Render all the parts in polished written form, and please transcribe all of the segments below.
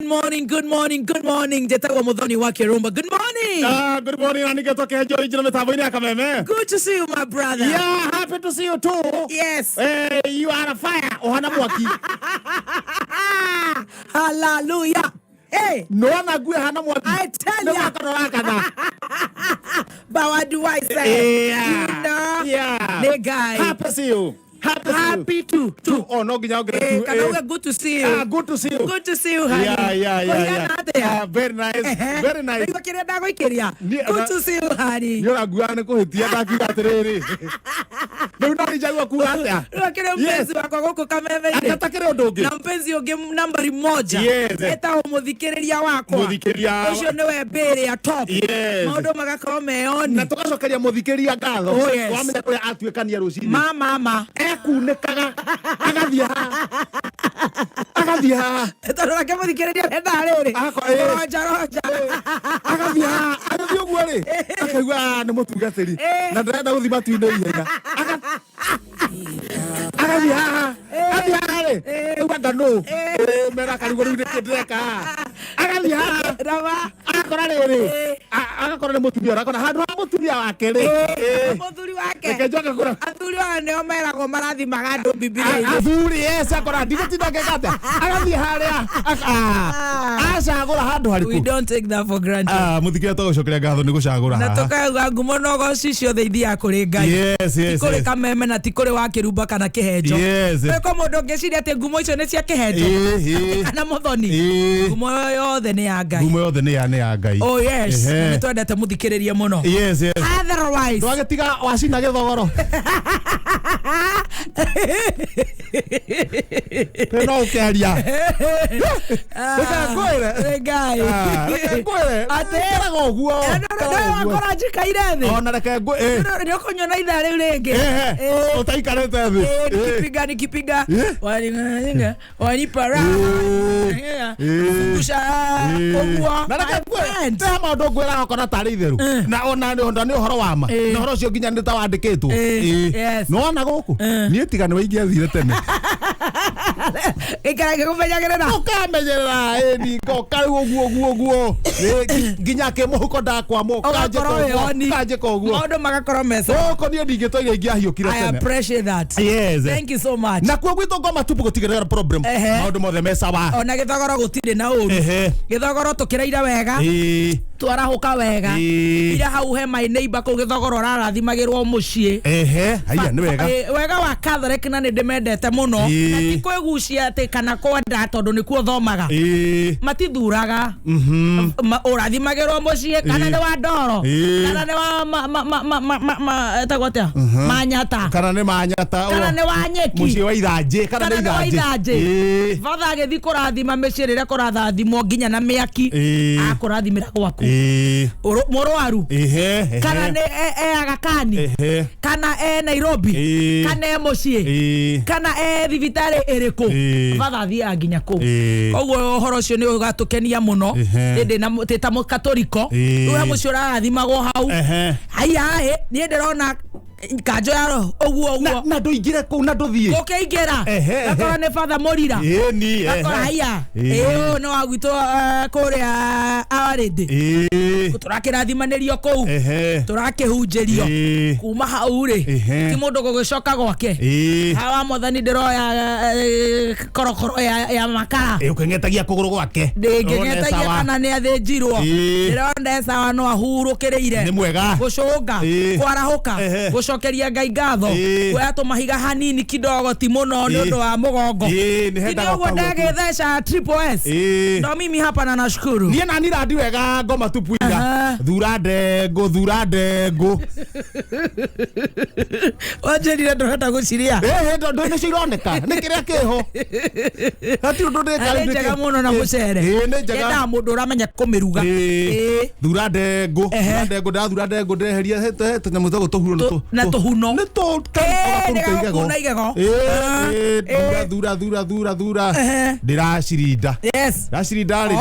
Good morning. Jetawa Muthoni wa Kirumba. Good morning. Good morning. Aniketo kejo original metabo ya kameme. Good to see you, my brother. Yeah, happy to see you too. Yes. Hey, you are a fire. Ohana mwaki. Hallelujah. Hey. No anague hana mwaki. I tell ya. But what do I say? Yeah. You know? Yeah. The guy. Happy to see you. Happy to. Oh, no, good to see you. Good to see you. Good to see you, honey. Yeah. Very nice. Very nice. Good to see you, honey. You're a guana ko hitia da kigatere. No ni jagwa kuata. Wakire mpenzi wako goko kameme ide. Akatakire odoge. Na mpenzi oge nambari moja. Yes. Eta umuthikiriria wako. Muthikiriria. Ucio niwe mbere ya top. Yes. Maundu magakorwo meoni. Na tugacokeria muthikiriria ngatho. Oh, yes. Wamenya kuria atuikania rucini. Mama. Ekunikaga agathia Tondu rake muthikiriria enda riri. Roja. Agathia guo ri. Akaigua ni mutungatiri. Na ndirenda guthima tuine ihenya. Agathia ri. Ugandano. Mera kariguru ni ndreka. Agathia. Rava. Akora riri. Akora ni mutumia akora handu ha mutumia wake ri. Muthuri wake. Kejoka kura. Athuri wa neo meragwo marathimaga andu Bibilia. Athuri yes akora ndigotinda ngata. Agathia haria. Acagura handu hariku. We don't take that for granted. Muthikiriria tugucokeria ngatho ni gucagura Na haha. tukauga ngumo no goci ciothe ithia kuri Ngai. Yes. Kuri kameme na ti kuri wa kirumba kana kihenjo. Yes. Weko mundu ngeciria ati ngumo icio ni cia kihenjo. Kana Muthoni. Ngumo yothe ni ya Ngai. Ngumo yothe ni ya Ngai. Oh yes. Ni twendete muthikiririe muno. Yes. Otherwise. Twagetiga wacina githogoro. Peno ukeria. Ngai. Atera goguo. Ndio akora njikaire thi. Ona reke ngwe. Ndio kunyona itha riu ringi. Utaikarete thi. Nikipiga. Wanipara. Kusha. Ogua. Na reke ngwe. Te maundu ngwira gakona tari itheru. Na ona ni uhoro wa ma. Na uhoro ucio nginya ndita wandikitwo. No ona guku. Nie tigane waingia thire tene. Ikarage kumenyagirira. Ukamenyerera ni kokari guo. Nginya ke muhuko ndakwa mo kanje koguo. Maundu magakorwo mesa. Oko ni ndingitoire ngiahiukire tene. I appreciate that. Yes. Thank you so much. Na kwa gwito ngoma tupu gutigirira problem. Maundu mothe mesa wa. Ona githogoro gutire na uru. Githogoro tukiraira wega. Twarahuka wega. Ira hau he my neighbor ko githogoro rarathimagirwo mucii. Haya ni wega. Wega wa Catholic na ni ndimendete muno. Na ti kwigucia ati kana kwenda tondu ni kuo thomaga. Matithuraga. Urathimagirwo mucii kana ni wa ndoro. Kana ni wa etagwatia. Manyata. Kana ni manyata. Kana ni wa nyeki. Mucii wa ithanje. Kana ni ithanje. Father agithi kurathima micii riria kurathathimwo nginya na miaki. Akurathimira gwaku. Murwaru. Kana ni Agakani. Kana Nairobi. Kana mucii. Kana thibitari iriku. Father athia nginya ku. Koguo uhoro ucio ni ugatukenia muno. Ndi na teta mukatholiko. Uwe mucii urathimagwo hau. Haya ni ndirona kanjo yaro oguo na nduingire ku na nduthie ukiingira akora ni Father Morira ni akora haya no agwito kuria arindi turakirathimanirio ku turakihunjirio kuma hau ri ti mundu gugicoka gwake hawa Mwathani ndiroya korokoro ya makara ukengetagia kuguru gwake ndingengetagia kana ni athinjirwo ndirona sawa no ahurukiriire ni mwega gucunga kwarahuka gucokeria Ngai ngatho kuya tumahiga hanini kidogo ti muno ni undu wa mugongo kidogo ndagetheca triple S no mimi hapa na nashukuru nie nani radi wega ngoma tupuira thura ndengu wanjirire ndorenda guciria ndo ni cironeka ni kiria kiho hati undu njega muno na mucere enda mundu uramenya kumiruga thura ndengu ndeheria hete nyamu za gutuhuro na tuhuno ni to kuna igego thura ndiracirinda ndacirinda ri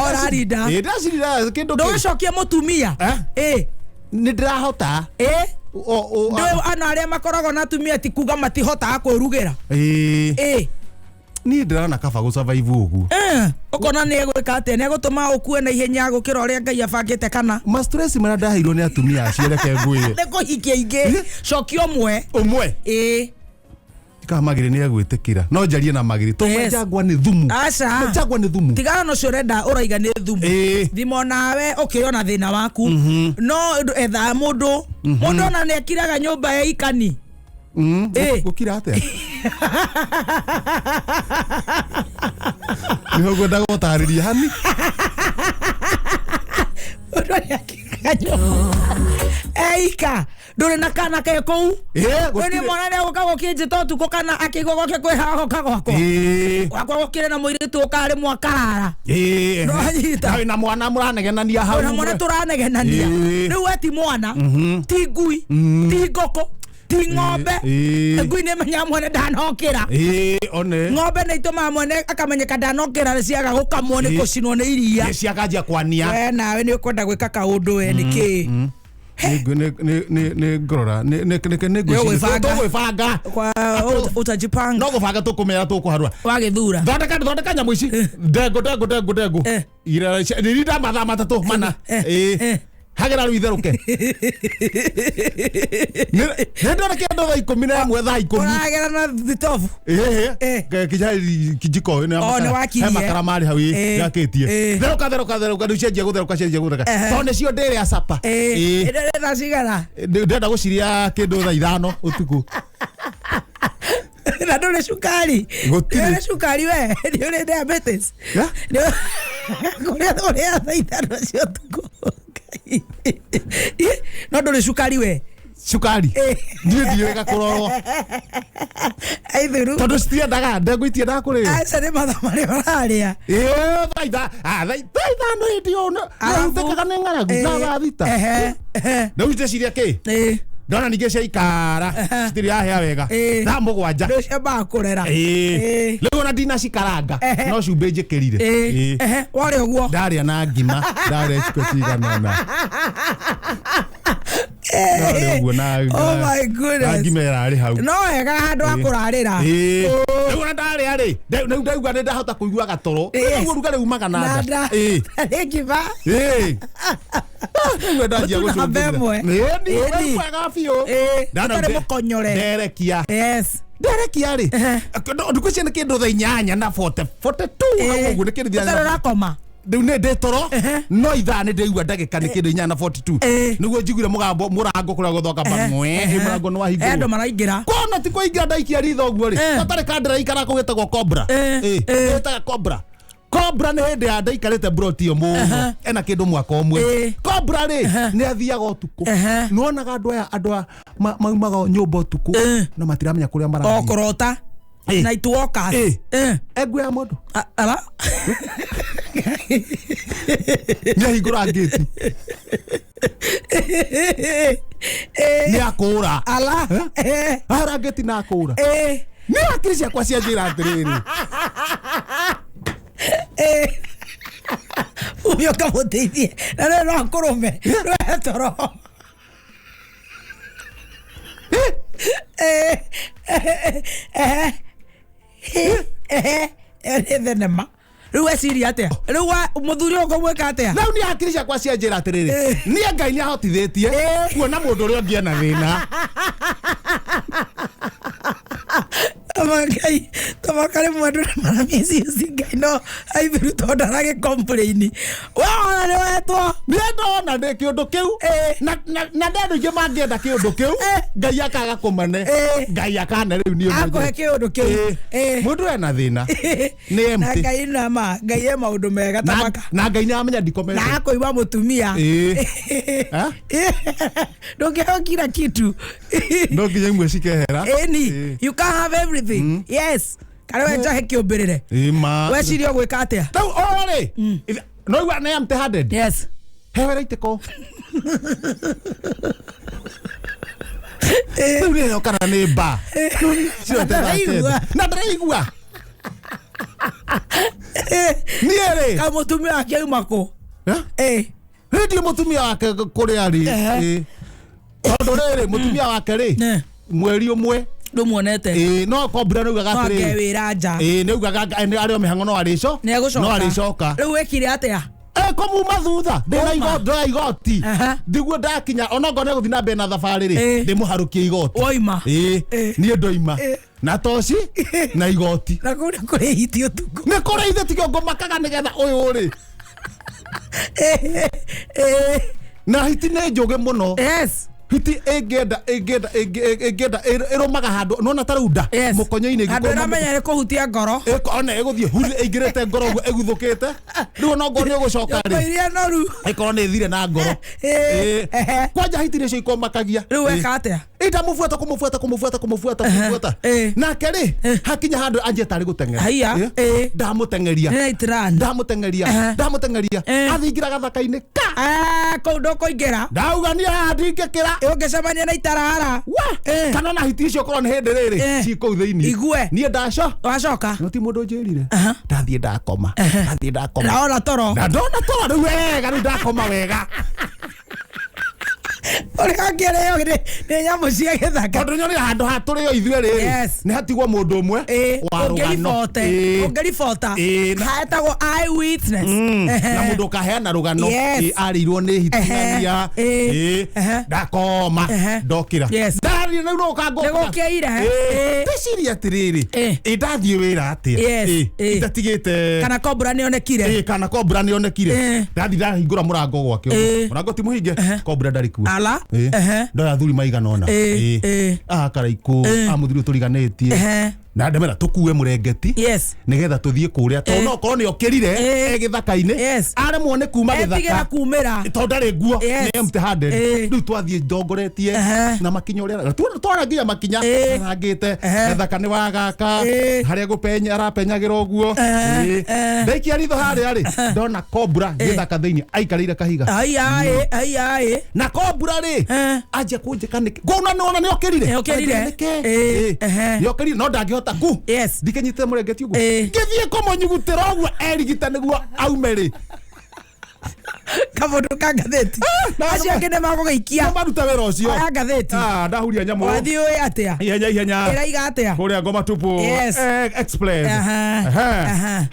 ndacirinda kindu nducokia mutumia ni ndirahota ndio ana aria makoragwo na atumia ti kuga matihotaga kwirugira ni ndirana kaba go survive ugu ukona ne gwika ate ne gutuma ukue na ihenya gukira uria Ngai abangite kana ma stress mara ndaheirwo ni atumia acio reke ngwire ne kuhikia ingi coki umwe kamagire ni agwitikira no njarie na magiri to majagwa ni thumu majagwa ni thumu tigana no corenda uraiga ni thumu thimo nawe ukiriona thina waku no etha mundu na ne akiraga nyumba ya ikani gukira atia niho gwenda gutariria hani Eika nduri na kana ke kou ni mwana ne ukago kinje to tuko kana akigogo ke kwe hago kago hako wakwa kire na muiritu ukari mwakarara no na mwana muranegenania hau na mwana turanegenania riu ati mwana ti ngui ti ngoko ti ng'ombe ngui ne menya mwana ndanokira one ng'ombe ne itoma mwana akamenyeka ndanokira ciaga gukamwo ni gucinwo ni iria ciakanjia kwania we nawe ni ukwenda gwika kaundu we niki ne ngorora ne gwibanga kwa utajipanga no gubanga tukumera tukuharua wagithura thondeka nyamu ici ndengo ira ni ndamatha matatu mana hagera ruitheruke nenda kendo thaa 10 na mwe thaa 10 hagera na thitofu kijiko ne makara mari hawi yaketie theruka nducenjia gutheruka tone cio ndire acapa ndire cigara ndenda guciria kindu thaa 5 utuku na ndure cukari ndure cukari we ndure diabetes kuria uria thaa 5 cio utuku no ndure cukari we cukari ndiwega kurorwo aithuru tondu citiendaga ndegwitie kuri aca ni matha mari bararia thaitha no ndio no utekaga ni ngaragu na thita no uteciria ki ndona ninge cia ikara citiri ahea wega thaa mugwanja ndio cia bakurera riu na ndina cikaranga no cumbe njikirire wari uguo ndaria na ngima ndaria ciko ciganona oh my goodness ngima irari hau no wega handu akurarira riu na ndaria ri ndauga ni ndahota kuigua gatoro riu rugari umaga na nda ngiba ndajia gucungura ni mwega biu ndare mukonyore nderekia nderekia ri nduko ciana kindu thaa 8 na 42 uguo ni kindu thia rakoma riu ne ndetoro no ithaa ni ndeigua ndagika ni kindu 8 na 42 niguo njiguire mugambo murango kuria guthoka bamwe murango no wahingo endo maraingira kona ti kuingira ndaikia ritho guo ri tatare kandira ikara kugitagwo cobra etaga cobra ne hende ya ndaikarite broti omo ena kindu mwaka omwe cobra ri ni athiaga utuku nuonaga andu aya maumaga nyumba utuku no matiramenya kuria mara okorota night walkers egwe ya mundu ala nyahingura ngeti ni akura ala ara ngeti na akura ni akirisia kwa cia njira atiriri Ubio kamuteithie na no akurume no toro thenema riu eciria atia riu muthuri uko mweka atia riu ni akirisha kwa cia njira atiriri ni Ngai ni ahotithitie kuona mundu uria ungia na thina Ngai tamakare mwandu mara miezi Ngai no aithiru tondarage complain wa ne wetwo ni ndona ndi kiundu kiu na ndendu ingi mangienda kiundu kiu Ngai akaga kumane Ngai akana riu ni akohe kiundu kiu mundu ena thina ni empty Ngai na ma Ngai e maundu mega tamaka na Ngai ni amenya ndikomete na akoiwa mutumia ndungehokira kitu ndonginya imwe cikehera you can't have everything yes kare wecha hekiumbirire wecirio gwika atia no ore no you are empty handed yes hewe iteko ni no kana ni ba na ndaigua ni ere ka mutumia wake umako ndio mutumia wake kuria ri tondu riri mutumia wake ri mweri umwe ndumuonete no Cobra no ugaga atiri ngewira nja ne ugaga ari mihango no arico no aricoka riu wekire atia komuma thutha ndina igoti ndiguo ndakinya onongone guthi na mbere na thabarĩ rĩ ndimuharukie igoti oima nie ndoima na toci na igoti na kuri kuri hiti utuku ne kuri hiti tikio ngomakaga nigetha uyu ri na hiti ne njuge muno yes hiti egenda iromaga handu nona tarunda mukonyo-ini handu iramenyere kuhutia ngoro ona eguthie huri ingirite ngoro guo eguthukite riu no ngoro ni ugucoka ri iria noru ikorwo ni thire na ngoro kwanja hiti nicio ikomakagia riu weka atia ita kumufuata nake ri hakinya handu anje tari gutengera haya ndamutengeria athingira gathaka-ini kau ndukuingira ndaugania ndingikira ungicemania na itarara kana na hiti icio korwo ni hindi riri ci kuu thiini igue nie wacoka no ti mundu njirire ndathie ndakoma naona toro ndona toro riu wega riu ndakoma wega Orikakere ni nyamu cia githaka tondu nyoni handu haturi ithuĩ rĩrĩ nĩ hatigwo mũndũ ũmwe wa rũgano ũngĩribota hetagwo eyewitness na mũndũ ũkaheana rũgano arĩirwo nĩ hitithania ndakoma ndokĩra ndarĩ rĩu no ũkangũkĩire ndĩciria atĩrĩrĩ ndathiĩ wĩra atĩa itatigĩte kana Cobra nĩonekire ndathi ndahingũra mũrango gwake mũrango ti mũhinge Cobra ndarĩ kuo ala ndoya thuri maigana ona karaiku muthuri turiganĩtie na ndemera tukue murengeti nigetha tuthie kuria to no korwo ni okirire githaka-ini aremwo ni kuma githaka kumira to ndari nguo ni empty handed riu twathie ndongoretie na makinya uria twara nginya makinya arangite githaka ni wagaka haria gupenya arapenyagira uguo ndaikia ritho haria ri ndona Cobra githaka thiini aikarire kahiga ai na Cobra ri aje kunjika niki ngona nona ni okirire ni okirire no ndangihota ku ndikenyite murengeti uguo ngithie kumonyugutira uguo erigita niguo aume ri kamundu ka ngathĩti acio angĩ nĩ magũgĩikia maruta wĩra ũcio oya ngathĩti ndahuria nyamũ wathiĩ ũĩ atĩa ihenya ĩraiga atĩa kũrĩa Ngoma Tupu Express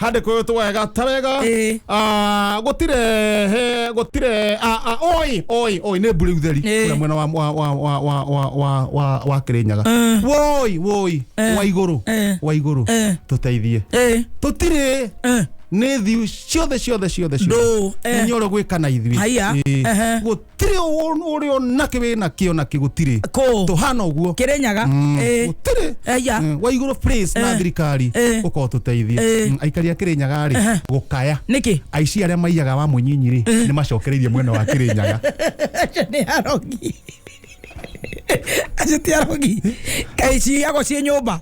handĩkĩtwo wega ta wega gũtirĩ oi nĩ mbura ũtheri kũrĩa mwena wa Kĩrĩnyaga woi wa igũrũ tũteithie tũtirĩ nĩ thiu ciothe nyoro gwĩkana ithuĩ gũtirĩ ũrĩa nakĩ wĩna kĩo nakĩ gũtirĩ tũhana ũguo Kĩrĩnyaga gũtirĩ wa igũrũ place na thirikari ũkorwo tũteithie aikari a Kĩrĩnyaga rĩ gũkaya nĩkĩ aici arĩa maiyaga wa Mũnyinyi rĩ nĩ macokereirie mwena wa Kĩrĩnyaga nĩ arogi acio ti arogi kaici yago ciĩ nyũmba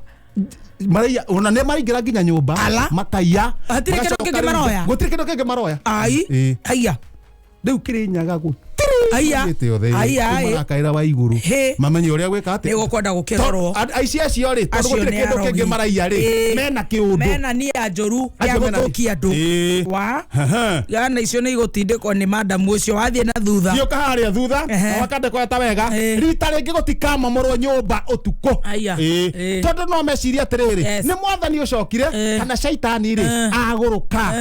Maria ona ne maraingira nginya nyumba makaiya gutire kindu kingi maroya ai aya riu Kĩrĩnyaga aya marakaira wa iguru mamenye uria gwika ati nigukwenda gukirorwo aici acio ri tondu gutire kindu kingi maraiya ri mena kiundu mena nia njoru ya guthukia andu wa yana icio ni igutindikwo ni madam ucio wathie na thutha thio kaharia thutha wakande kweta wega rita ringi gutikamomorwo nyumba utuko tondu no meciria atiriri ni mwathani ucokire kana shaitani ri aguruka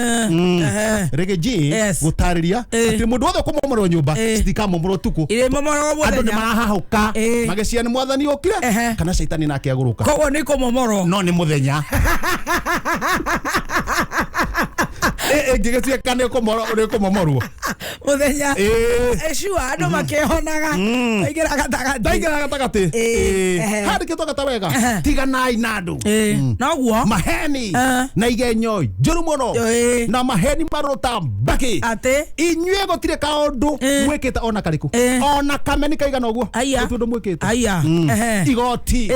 rigi gutariria ati mundu wothe kumomorwo nyumba momoro tuko ile momoro muthenya andu ni marahahuka mageciria ni mwathani ukire kana shaitani nake aguruka koguo ni kumomoro no ni muthenya ngigeciria kana kumomorwo muthenya eshua andu makehonaga aigira gatagati handikitwo gata wega tiganai na andu noguo maheni na igenyo njuru muno na maheni maruta mbaki ate inyue gutire kaundu mwikite ona kariku ona kameni kaigana uguo tundu mwikite igoti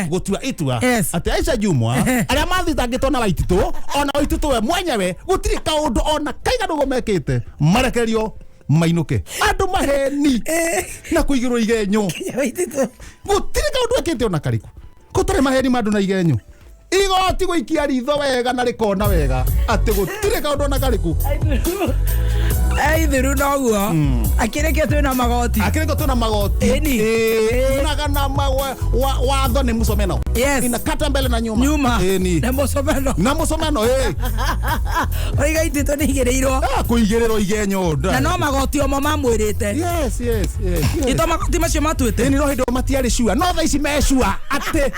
gutua itua ati Aisha Jumwa aria mathitangitwo na Waititu ona Waititu we mwenyewe gutire kaundu ona kaigana uguo mekite marekerio mainuke andu maheni na kuigirwo igenyo gutire kaundu ekite ona kariku gutire maheni mandu na igenyo igoti guikia ritho wega na rikona wega ati gutire kaundu na kariku Aithiru noguo akirekio twina magoti eni nagana watho ni musomeno ina kata mbele na nyuma eni na musomeno oiga itito ni igereirwo kuigererwo igenyoda na no magoti omo mamwirite yes ito magoti macio matwite eni no hindo matiari shua no tha ici meshua ate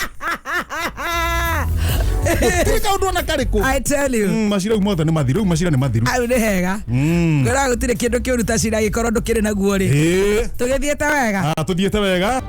tika undu na kariku I tell you macira umothe ni mathiru macira ni mathiru au ni hega ngora gutire kindu kiuruta cira gikorwo ndukire naguo ri tugithiete wega tuthiete wega